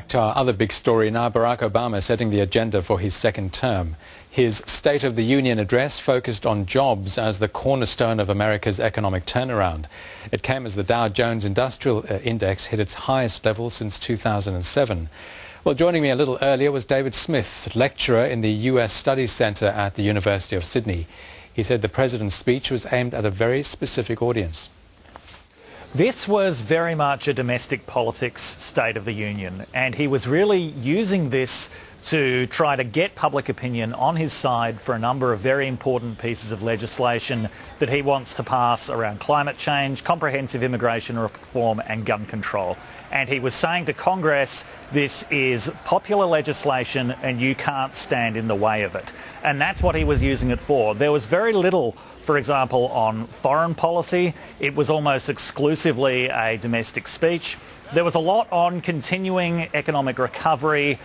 To our other big story now, Barack Obama setting the agenda for his second term. His State of the Union address focused on jobs as the cornerstone of America's economic turnaround. It came as the Dow Jones Industrial Index hit its highest level since 2007. Well, joining me a little earlier was David Smith, lecturer in the US Studies Centre at the University of Sydney. He said the President's speech was aimed at a very specific audience. This was very much a domestic politics State of the Union, and he was really using this to try to get public opinion on his side for a number of very important pieces of legislation that he wants to pass around climate change, comprehensive immigration reform and gun control. And he was saying to Congress, this is popular legislation and you can't stand in the way of it. And that's what he was using it for. There was very little, for example, on foreign policy. It was almost exclusively a domestic speech. There was a lot on continuing economic recovery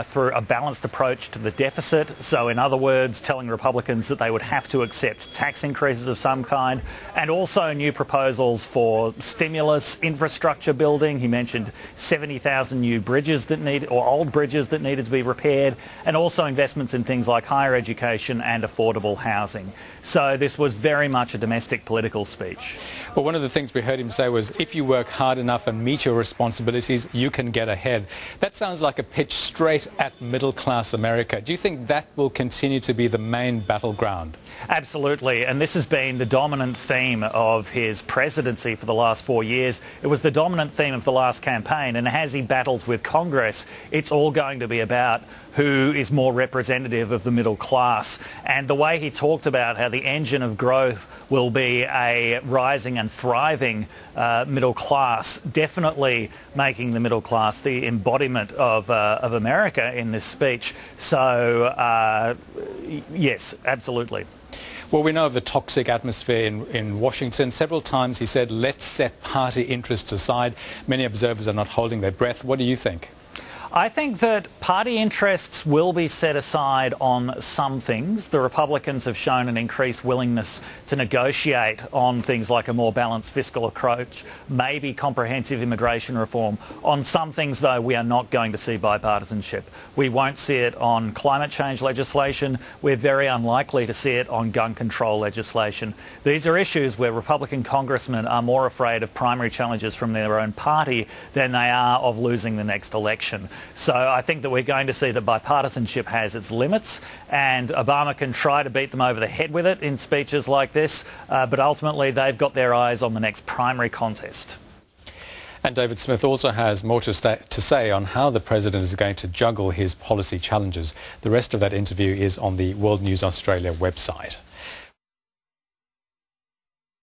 through a balanced approach to the deficit. So in other words, telling Republicans that they would have to accept tax increases of some kind, and also new proposals for stimulus, infrastructure building. He mentioned 70,000 new bridges that old bridges that needed to be repaired, and also investments in things like higher education and affordable housing. So this was very much a domestic political speech. Well, one of the things we heard him say was, if you work hard enough and meet your responsibilities, you can get ahead. That sounds like a pitch straight at middle-class America. Do you think that will continue to be the main battleground? Absolutely, and this has been the dominant theme of his presidency for the last 4 years. It was the dominant theme of the last campaign, and as he battles with Congress, it's all going to be about who is more representative of the middle class. And the way he talked about how the engine of growth will be a rising and thriving middle class, definitely making the middle class the embodiment of America in this speech. So, yes, absolutely. Well, we know of the toxic atmosphere in Washington. Several times he said, let's set party interests aside. Many observers are not holding their breath. What do you think? I think that party interests will be set aside on some things. The Republicans have shown an increased willingness to negotiate on things like a more balanced fiscal approach, maybe comprehensive immigration reform. On some things, though, we are not going to see bipartisanship. We won't see it on climate change legislation. We're very unlikely to see it on gun control legislation. These are issues where Republican congressmen are more afraid of primary challenges from their own party than they are of losing the next election. So I think that we're going to see that bipartisanship has its limits, and Obama can try to beat them over the head with it in speeches like this, but ultimately they've got their eyes on the next primary contest. And David Smith also has more to say on how the President is going to juggle his policy challenges. The rest of that interview is on the World News Australia website.